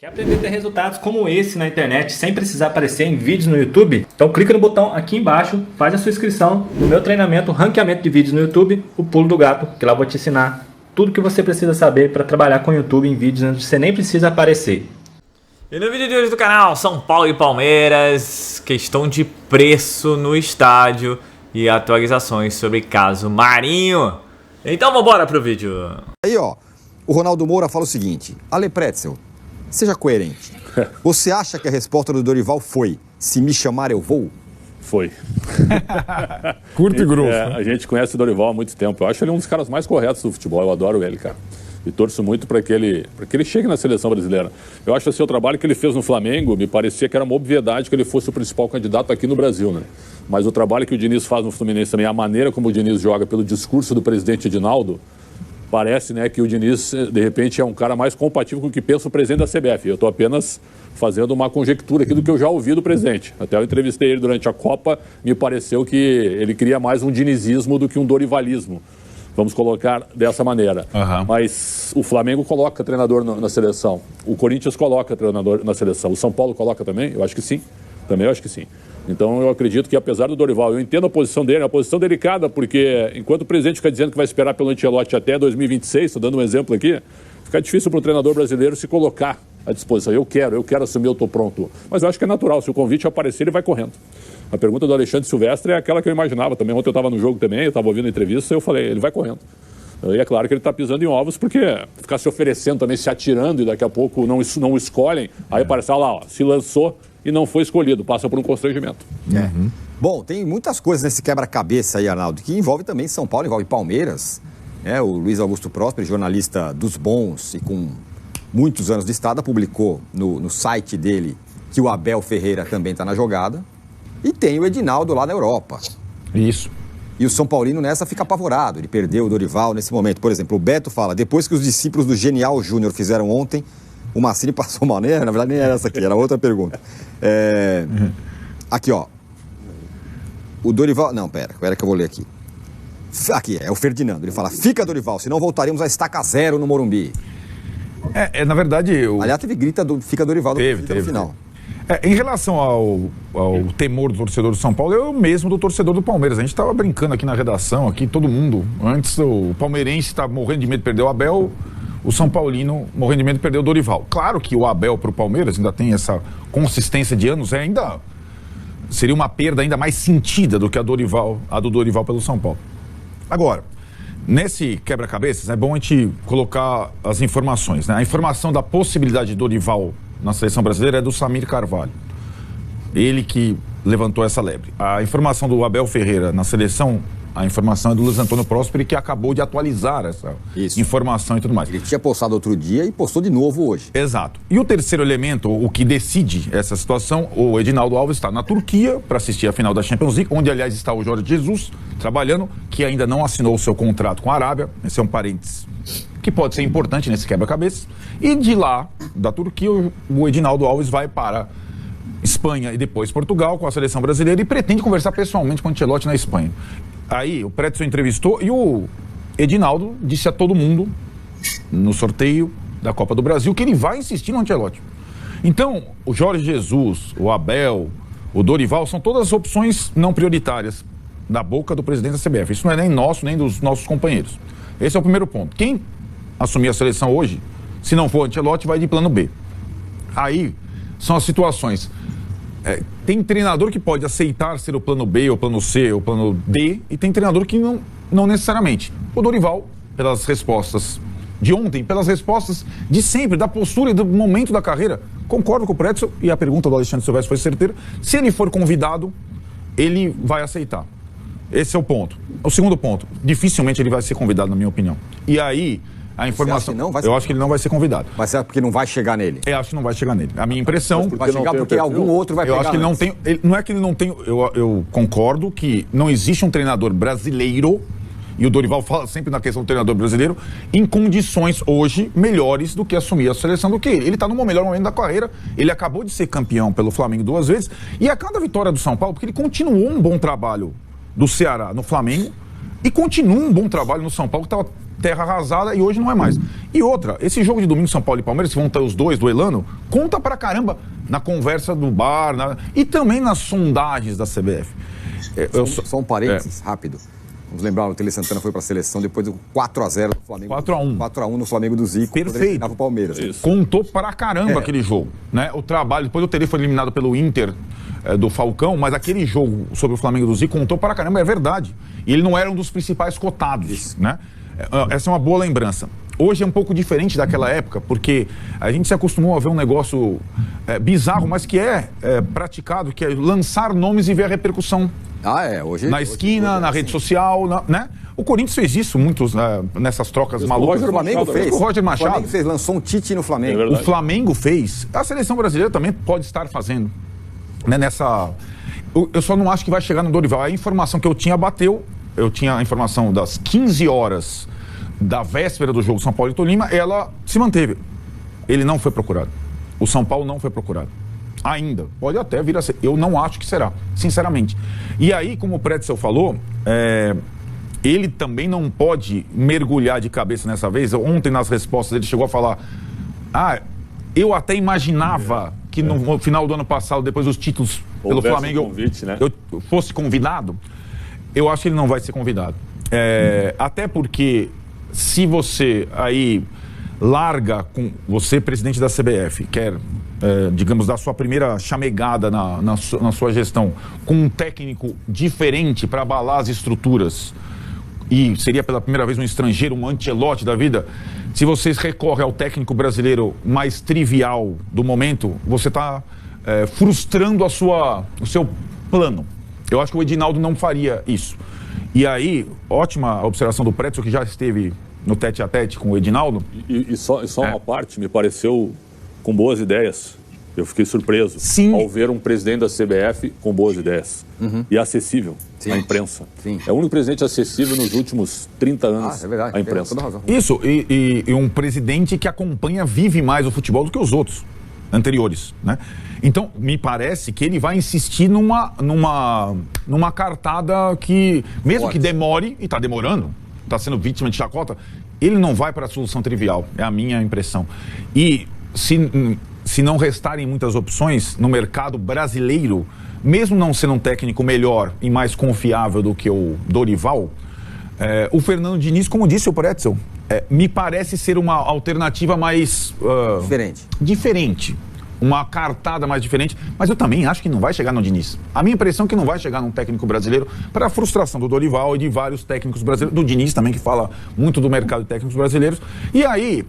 Quer aprender a ter resultados como esse na internet sem precisar aparecer em vídeos no YouTube? Então clica no botão aqui embaixo, faz a sua inscrição no meu treinamento Ranqueamento de Vídeos no YouTube, o Pulo do Gato, que lá eu vou te ensinar tudo que você precisa saber para trabalhar com o YouTube em vídeos onde você nem precisa aparecer. E no vídeo de hoje do canal, São Paulo e Palmeiras, questão de preço no estádio e atualizações sobre caso Marinho. Então vambora pro vídeo. Aí ó, o Ronaldo Moura fala o seguinte: Ale Pretzel, seja coerente. Você acha que a resposta do Dorival foi: se me chamar eu vou? Foi. Curto e grosso. A gente conhece o Dorival há muito tempo. Eu acho ele um dos caras mais corretos do futebol. Eu adoro ele, cara. E torço muito para que ele chegue na seleção brasileira. Eu acho assim, o trabalho que ele fez no Flamengo, me parecia que era uma obviedade que ele fosse o principal candidato aqui no Brasil, né? Mas o trabalho que o Diniz faz no Fluminense também, a maneira como o Diniz joga pelo discurso do presidente Edinaldo, parece, né, que o Diniz, de repente, é um cara mais compatível com o que pensa o presidente da CBF. Eu estou apenas fazendo uma conjectura aqui do que eu já ouvi do presidente. Até eu entrevistei ele durante a Copa, me pareceu que ele queria mais um dinizismo do que um dorivalismo. Vamos colocar dessa maneira. Mas o Flamengo coloca treinador na seleção. O Corinthians coloca treinador na seleção. O São Paulo coloca também? Eu acho que sim. Também eu acho que sim. Então eu acredito que, apesar do Dorival, eu entendo a posição dele, é uma posição delicada, porque enquanto o presidente fica dizendo que vai esperar pelo Ancelotti até 2026, estou dando um exemplo aqui, fica difícil para o treinador brasileiro se colocar à disposição. Eu quero assumir, eu estou pronto. Mas eu acho que é natural, se o convite aparecer, ele vai correndo. A pergunta do Alexandre Silvestre é aquela que eu imaginava também. Ontem eu estava no jogo também, eu estava ouvindo a entrevista e eu falei, ele vai correndo. E é claro que ele está pisando em ovos, porque ficar se oferecendo também, se atirando e daqui a pouco não o escolhem, aí parece, lá, ó, se lançou e não foi escolhido, passa por um constrangimento. Bom, tem muitas coisas nesse quebra-cabeça aí, Arnaldo, que envolve também São Paulo, envolve Palmeiras. O Luiz Augusto Próspero, jornalista dos bons e com muitos anos de estrada, publicou no site dele que o Abel Ferreira também está na jogada. E tem o Edinaldo lá na Europa. Isso. E o São Paulino nessa fica apavorado. Ele perdeu o Dorival nesse momento. Por exemplo, o Beto fala, depois que os discípulos do Genial Júnior fizeram ontem, o Massini passou mal. Na verdade, nem era essa aqui, era outra pergunta. Aqui, ó. O Dorival... Não, pera que eu vou ler aqui. Aqui, é o Ferdinando. Ele fala, fica Dorival, senão voltaremos a estaca zero no Morumbi. Na verdade... Aliás, teve grita do fica Dorival no final. Em relação ao temor do torcedor do São Paulo, é o mesmo do torcedor do Palmeiras. A gente estava brincando aqui na redação, aqui todo mundo. Antes o palmeirense está morrendo de medo de perder o Abel, o São Paulino morrendo de medo de perder o Dorival. Claro que o Abel para o Palmeiras ainda tem essa consistência de anos, ainda seria uma perda ainda mais sentida do que a do Dorival pelo São Paulo. Agora, nesse quebra-cabeças, é bom a gente colocar as informações, né? A informação da possibilidade de Dorival na seleção brasileira é do Samir Carvalho. Ele que levantou essa lebre. A informação do Abel Ferreira na seleção, a informação é do Luiz Antônio Próspero, que acabou de atualizar essa informação e tudo mais. Ele tinha postado outro dia e postou de novo hoje. Exato. E o terceiro elemento, o que decide essa situação, o Edinaldo Alves está na Turquia para assistir a final da Champions League, onde aliás está o Jorge Jesus trabalhando, que ainda não assinou o seu contrato com a Arábia. Esse é um parênteses que pode ser importante nesse quebra-cabeça. E de lá, da Turquia, o Edinaldo Alves vai para Espanha e depois Portugal com a seleção brasileira e pretende conversar pessoalmente com o Ancelotti na Espanha. Aí o Pretzel entrevistou e o Edinaldo disse a todo mundo no sorteio da Copa do Brasil que ele vai insistir no Ancelotti. Então, o Jorge Jesus, o Abel, o Dorival são todas opções não prioritárias da boca do presidente da CBF. Isso não é nem nosso, nem dos nossos companheiros. Esse é o primeiro ponto. Quem assumir a seleção hoje, se não for o Ancelotti, vai de plano B. Aí são as situações. Tem treinador que pode aceitar ser o plano B, o plano C, o plano D, e tem treinador que não necessariamente. O Dorival, pelas respostas de ontem, pelas respostas de sempre, da postura e do momento da carreira, concordo com o Pretzel, e a pergunta do Alexandre Silvestre foi certeira. Se ele for convidado, ele vai aceitar. Esse é o ponto. O segundo ponto, dificilmente ele vai ser convidado, na minha opinião. E aí, a informação... Eu acho que ele não vai ser convidado. Mas será porque não vai chegar nele? Eu acho que não vai chegar nele. A minha impressão... Vai chegar porque algum outro vai pegar. Eu acho que ele não tem... Não é que ele não tem... Eu concordo que não existe um treinador brasileiro, e o Dorival fala sempre na questão do treinador brasileiro, em condições hoje melhores do que assumir a seleção do que ele. Ele está no melhor momento da carreira, ele acabou de ser campeão pelo Flamengo 2 vezes, e a cada vitória do São Paulo, porque ele continuou um bom trabalho do Ceará no Flamengo, e continua um bom trabalho no São Paulo, que estava terra arrasada e hoje não é mais. E outra, esse jogo de domingo São Paulo e Palmeiras, que vão estar os dois duelando, conta pra caramba na conversa do bar e também nas sondagens da CBF. Só um parênteses rápido. Vamos lembrar, o Tele Santana foi para a seleção depois do 4-0 do Flamengo. 4-1. 4-1 no Flamengo do Zico. Perfeito. O Palmeiras. Contou pra caramba aquele jogo, né? O trabalho, depois o Tele foi eliminado pelo Inter do Falcão, mas aquele jogo sobre o Flamengo do Zico contou pra caramba, é verdade. E ele não era um dos principais cotados, né? Essa é uma boa lembrança. Hoje é um pouco diferente daquela época, porque a gente se acostumou a ver um negócio bizarro, mas que é praticado, que é lançar nomes e ver a repercussão. Hoje... Na esquina, na rede social, né? O Corinthians fez isso muito nessas trocas malucas. O Flamengo fez. O Roger Machado. O Flamengo fez, lançou um Tite no Flamengo. O Flamengo fez. A seleção brasileira também pode estar fazendo. Né, eu só não acho que vai chegar no Dorival. A informação que eu tinha bateu. Eu tinha a informação das 15 horas da véspera do jogo São Paulo e Tolima. Ela se manteve. Ele não foi procurado. O São Paulo não foi procurado. Ainda. Pode até vir a ser. Eu não acho que será, sinceramente. E aí, como o Pretzel falou, ele também não pode mergulhar de cabeça nessa vez. Ontem, nas respostas, ele chegou a falar: eu até imaginava que no final do ano passado, depois dos títulos pelo Flamengo, eu fosse convidado. Eu acho que ele não vai ser convidado. Até porque, se você aí larga com você, presidente da CBF, quer, digamos, dar sua primeira chamegada na sua gestão, com um técnico diferente para abalar as estruturas, e seria pela primeira vez um estrangeiro, um Ancelotti da vida, se vocês recorrem ao técnico brasileiro mais trivial do momento, você está frustrando o seu plano. Eu acho que o Edinaldo não faria isso. E aí, ótima observação do Pretzel, que já esteve no tete-a-tete com o Edinaldo. E só uma parte, me pareceu com boas ideias. Eu fiquei surpreso ao ver um presidente da CBF com boas ideias. E acessível à imprensa. É o único presidente acessível nos últimos 30 anos à imprensa. Isso, e um presidente que acompanha, vive mais o futebol do que os outros anteriores, né? Então, me parece que ele vai insistir numa cartada que, mesmo que demore, e está demorando, está sendo vítima de chacota, ele não vai para a solução trivial, é a minha impressão. E se não restarem muitas opções no mercado brasileiro, mesmo não sendo um técnico melhor e mais confiável do que o Dorival, o Fernando Diniz, como disse o Pretzel, me parece ser uma alternativa mais... diferente. Uma cartada mais diferente, mas eu também acho que não vai chegar no Diniz. A minha impressão é que não vai chegar num técnico brasileiro, para a frustração do Dorival e de vários técnicos brasileiros, do Diniz também, que fala muito do mercado de técnicos brasileiros. E aí,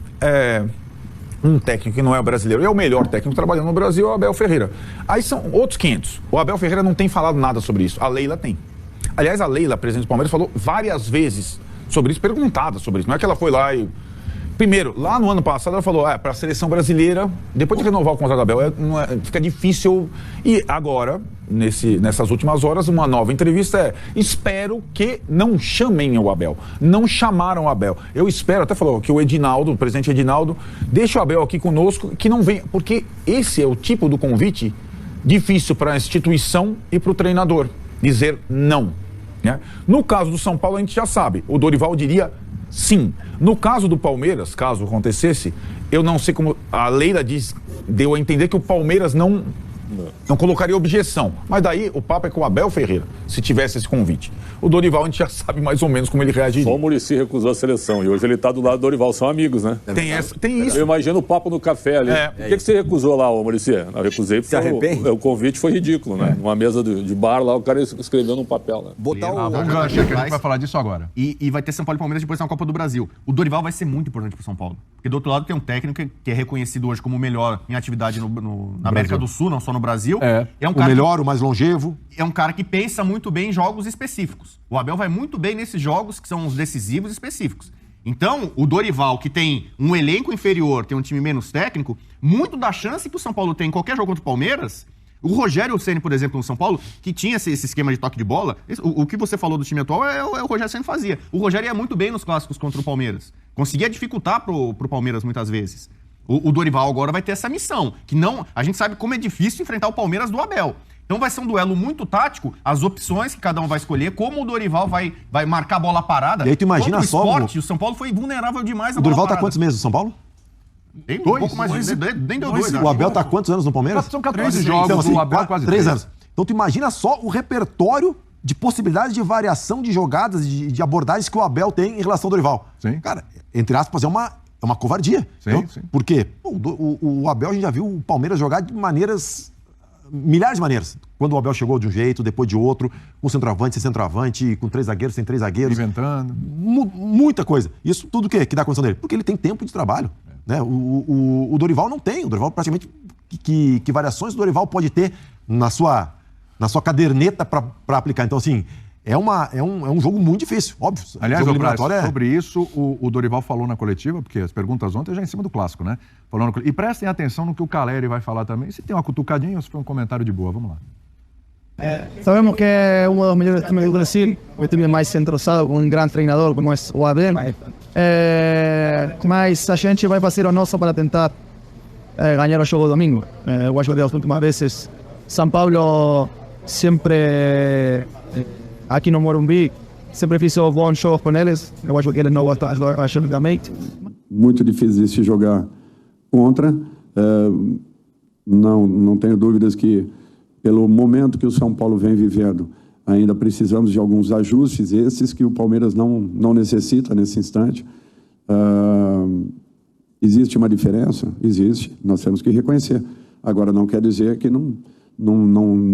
um técnico que não é brasileiro, é o melhor técnico trabalhando no Brasil, é o Abel Ferreira. Aí são outros 500. O Abel Ferreira não tem falado nada sobre isso. A Leila tem. Aliás, a Leila, presidente do Palmeiras, falou várias vezes sobre isso, perguntada sobre isso. Não é que ela foi lá e... Primeiro, lá no ano passado ela falou, para a seleção brasileira, depois de renovar o contrato da Abel, fica difícil. E agora, nessas últimas horas, uma nova entrevista espero que não chamem o Abel. Não chamaram o Abel. Eu espero, até falou que o Edinaldo, o presidente Edinaldo, deixa o Abel aqui conosco, que não venha, porque esse é o tipo do convite difícil para a instituição e para o treinador, dizer não, né? No caso do São Paulo, a gente já sabe, o Dorival diria sim. No caso do Palmeiras, caso acontecesse, eu não sei como... A Leila deu a entender que o Palmeiras não colocaria objeção. Mas daí o papo é com o Abel Ferreira, se tivesse esse convite. O Dorival, a gente já sabe mais ou menos como ele reagiria. Só o Muricy recusou a seleção e hoje ele está do lado do Dorival. São amigos, né? Tem isso. Eu imagino o papo no café ali. Por que você recusou lá, Muricy? Eu recusei porque o convite foi ridículo, né? Numa mesa de bar lá, o cara escreveu num papel, né? Botar o gancho, que a gente vai falar disso agora. E vai ter São Paulo e Palmeiras depois na Copa do Brasil. O Dorival vai ser muito importante pro São Paulo. Porque do outro lado tem um técnico que é reconhecido hoje como o melhor em atividade na América do Sul, não só no Brasil. É um cara o melhor, o mais longevo. É um cara que pensa muito bem em jogos específicos. O Abel vai muito bem nesses jogos que são os decisivos específicos. Então, o Dorival, que tem um elenco inferior, tem um time menos técnico, muito da chance que o São Paulo tem em qualquer jogo contra o Palmeiras. O Rogério Ceni, por exemplo, no São Paulo, que tinha esse esquema de toque de bola, o que você falou do time atual é o Rogério Ceni fazia. O Rogério ia muito bem nos clássicos contra o Palmeiras. Conseguia dificultar pro Palmeiras muitas vezes. O Dorival agora vai ter essa missão, que não... A gente sabe como é difícil enfrentar o Palmeiras do Abel. Então vai ser um duelo muito tático, as opções que cada um vai escolher, como o Dorival vai marcar a bola parada. E aí tu imagina Contra o só... Esporte, o São Paulo foi vulnerável demais na O bola Dorival tá parada. quantos meses no São Paulo? Tem um pouco mais de... Nem deu dois, O Abel tá quantos anos no Palmeiras? São 14 Então, jogos, assim, o Abel quase 3 3 anos. Então tu imagina só o repertório de possibilidades de variação de jogadas, de abordagens que o Abel tem em relação ao Dorival. Sim. Cara, entre aspas, é uma covardia. Sim, sim. Por quê? O Abel, a gente já viu o Palmeiras jogar de milhares de maneiras. Quando o Abel chegou de um jeito, depois de outro, com centroavante, sem centroavante, com 3 zagueiros, sem 3 zagueiros. Inventando. Muita coisa. Isso tudo o quê? Que dá condição dele? Porque ele tem tempo de trabalho. Né? O Dorival não tem. O Dorival praticamente... Que variações o Dorival pode ter na sua caderneta para aplicar. Então, assim, é um jogo muito difícil, óbvio. Aliás, jogo eliminatório eliminatório sobre isso, o Dorival falou na coletiva, porque as perguntas ontem já em cima do clássico, né? E prestem atenção no que o Caleri vai falar também. Se tem uma cutucadinha ou se foi um comentário de boa. Vamos lá. Sabemos que es uno de los mejores times del Brasil, un time más entrosado con un gran treinador como es o Abel. Mas a gente vai fazer o nosso para tentar ganhar o jogo domingo. Eu acho que das últimas vezes São Paulo sempre aqui no Morumbi sempre fez bons jogos com eles. Eu acho que eles não gostam também. Muito difícil de se jogar contra. Não tenho dúvidas que, pelo momento que o São Paulo vem vivendo, ainda precisamos de alguns ajustes, esses que o Palmeiras não necessita nesse instante. Existe uma diferença? Existe. Nós temos que reconhecer. Agora, não quer dizer que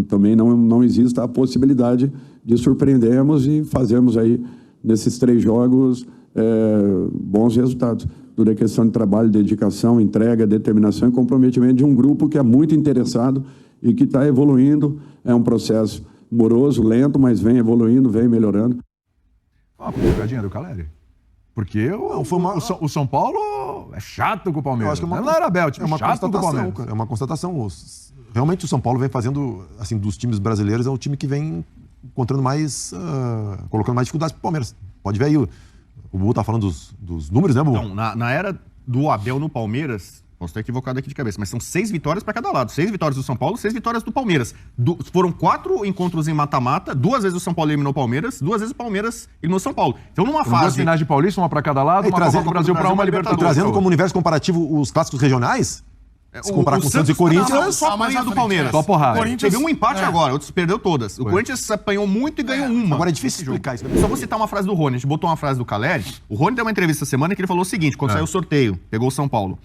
também não exista a possibilidade de surpreendermos e fazermos aí, nesses 3 jogos, bons resultados. Tudo é questão de trabalho, dedicação, entrega, determinação e comprometimento de um grupo que é muito interessado e que está evoluindo. É um processo moroso, lento, mas vem evoluindo, vem melhorando. Uma cutucadinha do Caleri? Porque o São Paulo é chato com o Palmeiras. Eu acho que não era Abel, é uma chato com o constatação, Palmeiras. cara, é uma constatação. Realmente o São Paulo vem fazendo, assim, dos times brasileiros, é o time que vem encontrando mais, colocando mais dificuldades pro Palmeiras. Pode ver aí, o Bubu tá falando dos números, né, Bubu? Então, na era do Abel no Palmeiras, posso estar equivocado aqui de cabeça, mas são 6 vitórias para cada lado. 6 vitórias do São Paulo, 6 vitórias do Palmeiras. Foram 4 encontros em mata-mata, 2 vezes o São Paulo eliminou o Palmeiras, 2 vezes o Palmeiras eliminou o São Paulo. Então, numa Foram 2 fase... finais de Paulista, uma para cada lado, uma Copa do Brasil para uma Libertadores. Trazendo como universo comparativo os clássicos regionais, se comparar com o Santos e Corinthians... Só apanha do Palmeiras. Só porrada. Teve um empate agora, outros perdeu todas. O Corinthians apanhou muito e ganhou uma. Agora é difícil explicar isso. Só vou citar uma frase do Rony. A gente botou uma frase do Caleri. O Rony deu uma entrevista essa semana que ele falou o seguinte, quando saiu o sorteio, pegou o São Paulo.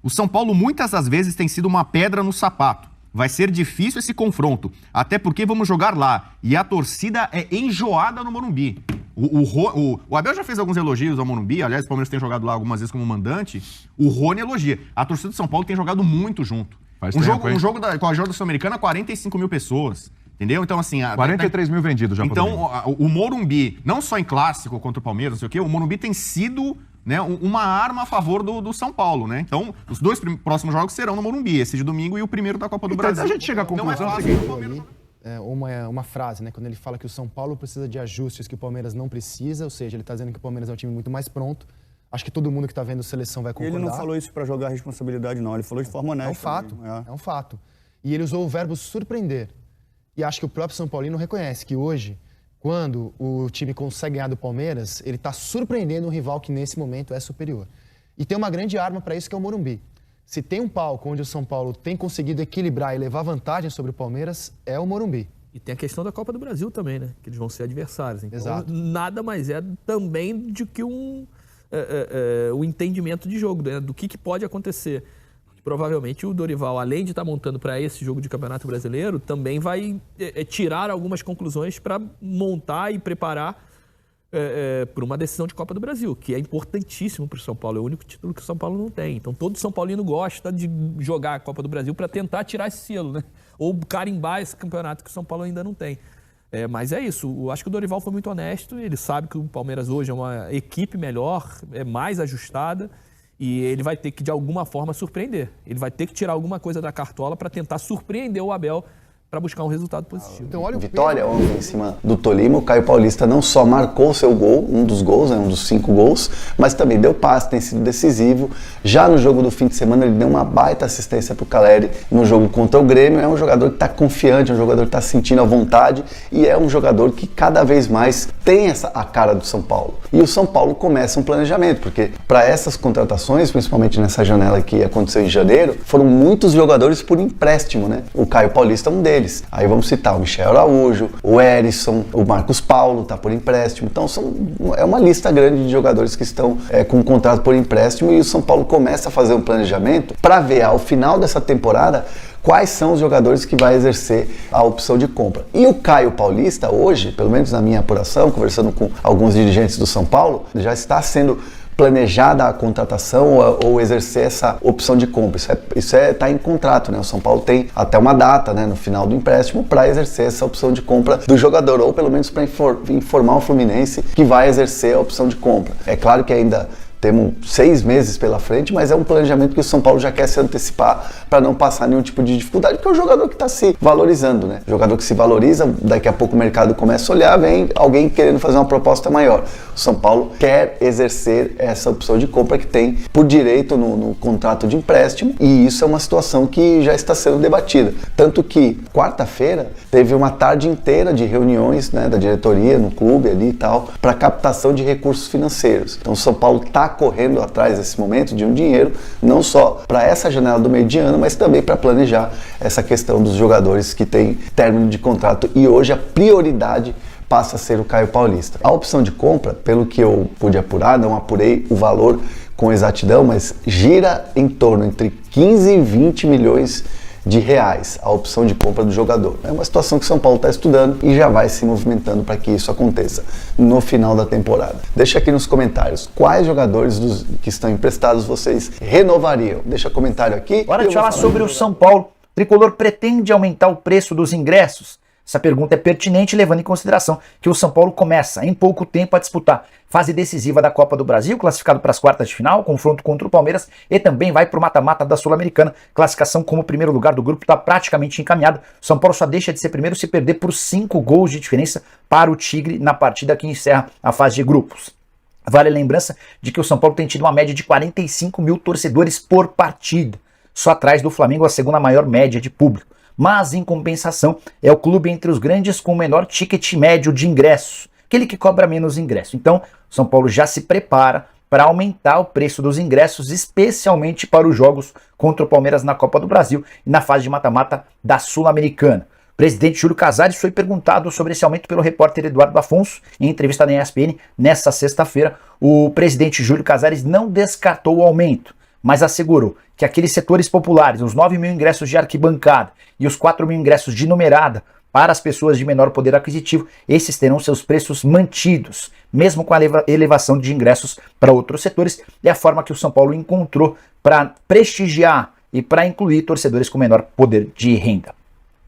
O São Paulo muitas das vezes tem sido uma pedra no sapato. Vai ser difícil esse confronto, até porque vamos jogar lá. E a torcida é enjoada no Morumbi. O Abel já fez alguns elogios ao Morumbi, aliás, o Palmeiras tem jogado lá algumas vezes como mandante. O Rony elogia. A torcida do São Paulo tem jogado muito junto. Um jogo com a ajuda sul-americana, 45 mil pessoas. Entendeu? Então, assim... 43 mil vendidos já. Então, o Morumbi, não só em clássico contra o Palmeiras, não sei o quê, o Morumbi tem sido, né, uma arma a favor do São Paulo, né? Então, os 2 próximos jogos serão no Morumbi, esse de domingo e o primeiro da Copa do Brasil. A gente chega à conclusão uma frase, né? Quando ele fala que o São Paulo precisa de ajustes que o Palmeiras não precisa, ou seja, ele está dizendo que o Palmeiras é um time muito mais pronto. Acho que todo mundo que está vendo a seleção vai concordar. Ele não falou isso para jogar a responsabilidade, não. Ele falou de forma honesta. É um fato, é um fato. E ele usou o verbo surpreender. E acho que o próprio São Paulino reconhece que hoje, quando o time consegue ganhar do Palmeiras, ele está surpreendendo um rival que nesse momento é superior. E tem uma grande arma para isso que é o Morumbi. Se tem um palco onde o São Paulo tem conseguido equilibrar e levar vantagem sobre o Palmeiras, é o Morumbi. E tem a questão da Copa do Brasil também, né? Que eles vão ser adversários. Então, exato. Nada mais é também do que um entendimento de jogo, né? Do que pode acontecer. Provavelmente o Dorival, além de estar montando para esse jogo de Campeonato Brasileiro, também vai tirar algumas conclusões para montar e preparar para uma decisão de Copa do Brasil, que é importantíssimo para o São Paulo. É o único título que o São Paulo não tem. Então todo São Paulino gosta de jogar a Copa do Brasil para tentar tirar esse selo, né? Ou carimbar esse campeonato que o São Paulo ainda não tem. Mas é isso. Eu acho que o Dorival foi muito honesto. Ele sabe que o Palmeiras hoje é uma equipe melhor, é mais ajustada. E ele vai ter que, de alguma forma, surpreender. Ele vai ter que tirar alguma coisa da cartola para tentar surpreender o Abel para buscar um resultado positivo. Então, olha o Vitória ontem em cima do Tolima, o Caio Paulista não só marcou seu gol, um dos gols, um dos 5 gols, mas também deu passe, tem sido decisivo. Já no jogo do fim de semana ele deu uma baita assistência pro Caleri no jogo contra o Grêmio. É um jogador que está confiante, é um jogador que está sentindo a vontade e é um jogador que cada vez mais tem a cara do São Paulo. E o São Paulo começa um planejamento, porque para essas contratações, principalmente nessa janela que aconteceu em janeiro, foram muitos jogadores por empréstimo, né? O Caio Paulista é um deles. Aí vamos citar o Michel Araújo, o Erisson, o Marcos Paulo tá por empréstimo. Então é uma lista grande de jogadores que estão com um contrato por empréstimo e o São Paulo começa a fazer um planejamento para ver ao final dessa temporada quais são os jogadores que vai exercer a opção de compra. E o Caio Paulista hoje, pelo menos na minha apuração, conversando com alguns dirigentes do São Paulo, já está sendo planejada a contratação ou exercer essa opção de compra. Isso tá em contrato, né? O São Paulo tem até uma data, né, no final do empréstimo para exercer essa opção de compra do jogador, ou pelo menos para informar o Fluminense que vai exercer a opção de compra. É claro que ainda temos 6 meses pela frente, mas é um planejamento que o São Paulo já quer se antecipar para não passar nenhum tipo de dificuldade, porque é um jogador que está se valorizando, né? Jogador que se valoriza, daqui a pouco o mercado começa a olhar, vem alguém querendo fazer uma proposta maior. O São Paulo quer exercer essa opção de compra que tem por direito no contrato de empréstimo, e isso é uma situação que já está sendo debatida. Tanto que, quarta-feira, teve uma tarde inteira de reuniões, né, da diretoria no clube ali e tal, para captação de recursos financeiros. Então o São Paulo está correndo atrás nesse momento de um dinheiro, não só para essa janela do meio de ano, mas também para planejar essa questão dos jogadores que têm término de contrato, e hoje a prioridade passa a ser o Caio Paulista. A opção de compra, pelo que eu pude apurar, não apurei o valor com exatidão, mas gira em torno entre 15 e 20 milhões de reais a opção de compra do jogador. É uma situação que o São Paulo está estudando e já vai se movimentando para que isso aconteça no final da temporada. Deixa aqui nos comentários quais jogadores que estão emprestados vocês renovariam. Deixa comentário aqui. Hora de falar sobre o São Paulo. O Tricolor pretende aumentar o preço dos ingressos? Essa pergunta é pertinente, levando em consideração que o São Paulo começa em pouco tempo a disputar fase decisiva da Copa do Brasil, classificado para as quartas de final, confronto contra o Palmeiras, e também vai para o mata-mata da Sul-Americana. Classificação como primeiro lugar do grupo está praticamente encaminhado. O São Paulo só deixa de ser primeiro se perder por 5 gols de diferença para o Tigre na partida que encerra a fase de grupos. Vale a lembrança de que o São Paulo tem tido uma média de 45 mil torcedores por partida, só atrás do Flamengo, a segunda maior média de público. Mas, em compensação, é o clube entre os grandes com o menor ticket médio de ingressos, aquele que cobra menos ingresso. Então, o São Paulo já se prepara para aumentar o preço dos ingressos, especialmente para os jogos contra o Palmeiras na Copa do Brasil e na fase de mata-mata da Sul-Americana. O presidente Júlio Casares foi perguntado sobre esse aumento pelo repórter Eduardo Afonso em entrevista na ESPN nesta sexta-feira. O presidente Júlio Casares não descartou o aumento, mas assegurou que aqueles setores populares, os 9 mil ingressos de arquibancada e os 4 mil ingressos de numerada para as pessoas de menor poder aquisitivo, esses terão seus preços mantidos, mesmo com a elevação de ingressos para outros setores. É a forma que o São Paulo encontrou para prestigiar e para incluir torcedores com menor poder de renda.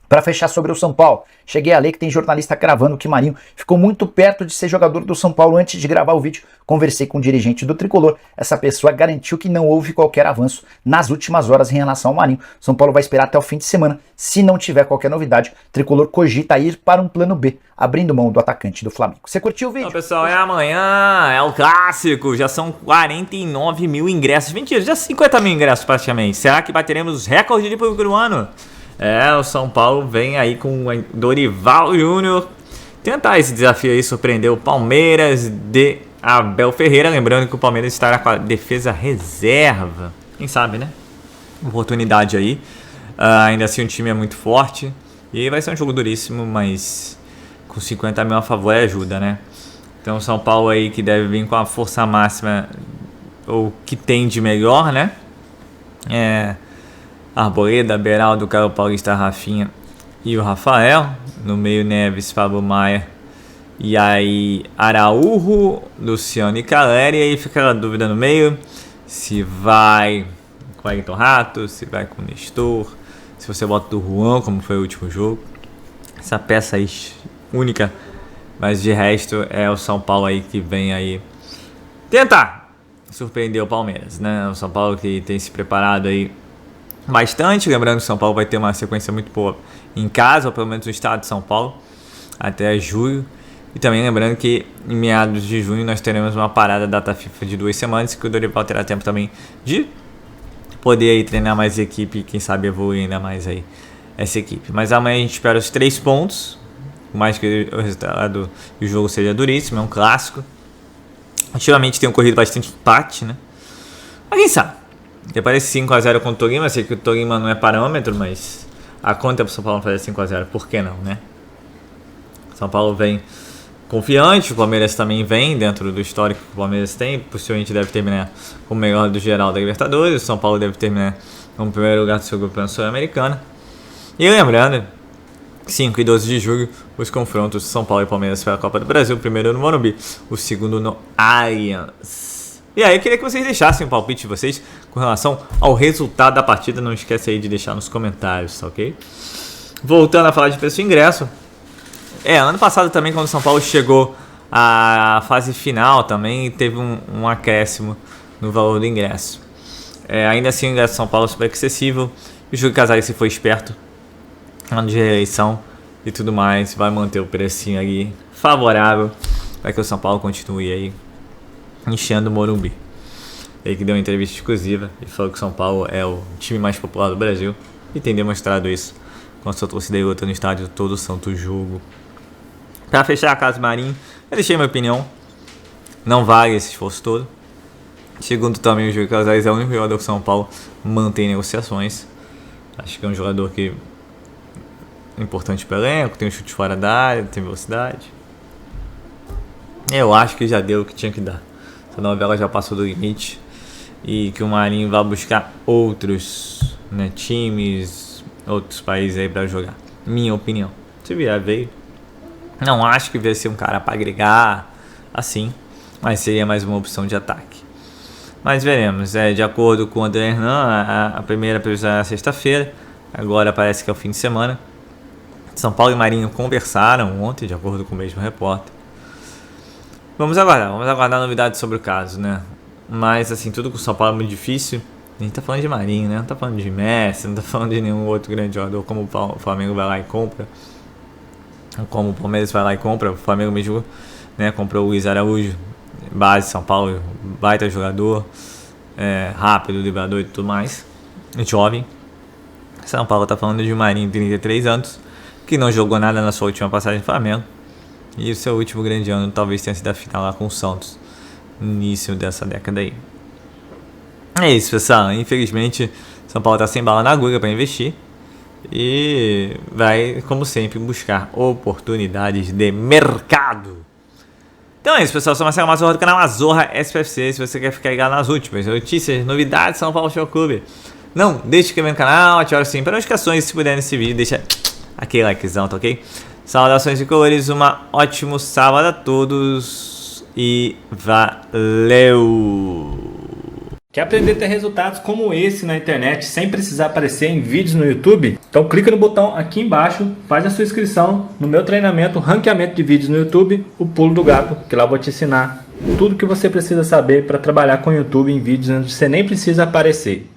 Para fechar sobre o São Paulo, cheguei a ler que tem jornalista cravando que Marinho ficou muito perto de ser jogador do São Paulo antes de gravar o vídeo. Conversei com um dirigente do Tricolor, essa pessoa garantiu que não houve qualquer avanço nas últimas horas em relação ao Marinho. São Paulo vai esperar até o fim de semana. Se não tiver qualquer novidade, o Tricolor cogita ir para um plano B, abrindo mão do atacante do Flamengo. Você curtiu o vídeo? Então, pessoal, é amanhã, é o clássico, já são 49 mil ingressos, mentira, já 50 mil ingressos praticamente. Será que bateremos recorde de público no ano? O São Paulo vem aí com o Dorival Júnior tentar esse desafio aí, surpreender o Palmeiras de Abel Ferreira. Lembrando que o Palmeiras estará com a defesa reserva. Quem sabe, né? Oportunidade aí. Ainda assim o time é muito forte. E vai ser um jogo duríssimo, mas com 50 mil a favor ajuda, né? Então o São Paulo aí que deve vir com a força máxima, ou que tem de melhor, né? Arboleda, Beraldo, Caio Paulista, Rafinha e o Rafael. No meio, Neves, Pablo Maia. E aí, Araújo, Luciano e Caleri. E aí fica a dúvida no meio. Se vai com o Ayrton Rato, se vai com o Nestor. Se você bota o Juan, como foi o último jogo. Essa peça aí única. Mas de resto, é o São Paulo aí que vem aí tentar surpreender o Palmeiras, né? O São Paulo que tem se preparado aí bastante. Lembrando que São Paulo vai ter uma sequência muito boa em casa, ou pelo menos no estado de São Paulo, até julho. E também lembrando que em meados de junho nós teremos uma parada da data FIFA de 2 semanas, que o Dorival terá tempo também de poder aí treinar mais a equipe e quem sabe evoluir ainda mais aí essa equipe. Mas amanhã a gente espera os 3 pontos, por mais que o resultado do jogo seja duríssimo, é um clássico. Ultimamente tem ocorrido bastante empate, né? Mas quem sabe? Depois desse 5x0 contra o Tolima, sei que o Tolima não é parâmetro, mas a conta é pro São Paulo fazer 5x0, por que não, né? São Paulo vem confiante, o Palmeiras também vem dentro do histórico que o Palmeiras tem, possivelmente deve terminar como melhor do geral da Libertadores, o São Paulo deve terminar como primeiro lugar do seu grupo na Sul-Americana. E lembrando, 5 e 12 de julho, os confrontos de São Paulo e Palmeiras pela Copa do Brasil, o primeiro no Morumbi, o segundo no Allianz. E aí eu queria que vocês deixassem o palpite de vocês com relação ao resultado da partida, não esquece aí de deixar nos comentários, tá ok? Voltando a falar de preço de ingresso, ano passado também, quando o São Paulo chegou à fase final, também teve um acréscimo no valor do ingresso. Ainda assim, o ingresso de São Paulo é super acessível. E o Júlio Casares, se for esperto, ano de reeleição e tudo mais, vai manter o precinho ali favorável para que o São Paulo continue aí enchendo o Morumbi. Ele que deu uma entrevista exclusiva e falou que o São Paulo é o time mais popular do Brasil e tem demonstrado isso com a sua torcida e outra no estádio todo santo jogo. Para fechar a Casa Marinho, eu deixei minha opinião. Não vale esse esforço todo. Segundo também, o Júlio Casares é o único jogador que São Paulo mantém negociações. Acho que é um jogador que é importante para o elenco, tem um chute fora da área, tem velocidade. Eu acho que já deu o que tinha que dar. Essa novela já passou do limite. E que o Marinho vai buscar outros, né, times, outros países aí para jogar. Minha opinião. Se vier, veio. Não acho que vai ser um cara para agregar assim, mas seria mais uma opção de ataque. Mas veremos. De acordo com o André Hernan, a primeira previsão é sexta-feira. Agora parece que é o fim de semana. São Paulo e Marinho conversaram ontem, de acordo com o mesmo repórter. Vamos aguardar novidades sobre o caso, né? Mas assim, tudo com o São Paulo é muito difícil. A gente tá falando de Marinho, né? Não tá falando de Messi, não tá falando de nenhum outro grande jogador, como o Flamengo vai lá e compra. Como o Palmeiras vai lá e compra, o Flamengo mesmo, né, comprou o Luiz Araújo, base São Paulo, baita jogador, rápido, driblador e tudo mais, jovem. São Paulo tá falando de um Marinho de 33 anos, que não jogou nada na sua última passagem no Flamengo, e o seu último grande ano talvez tenha sido a final lá com o Santos, no início dessa década aí. É isso, pessoal, infelizmente São Paulo tá sem bala na agulha para investir, e vai, como sempre, buscar oportunidades de mercado. Então é isso, pessoal. Eu sou Marcelo Mazorra do canal Mazorra SPFC. Se você quer ficar ligado nas últimas notícias, novidades São Paulo Futebol Clube, não deixe de inscrever no canal, ative o sininho para notificações. Se puder nesse vídeo, deixa aquele likezão, tá ok? Saudações de colores, um ótimo sábado a todos e valeu! Quer aprender a ter resultados como esse na internet sem precisar aparecer em vídeos no YouTube? Então clica no botão aqui embaixo, faz a sua inscrição no meu treinamento Ranqueamento de Vídeos no YouTube, o Pulo do Gato, que lá eu vou te ensinar tudo que você precisa saber para trabalhar com o YouTube em vídeos onde você nem precisa aparecer.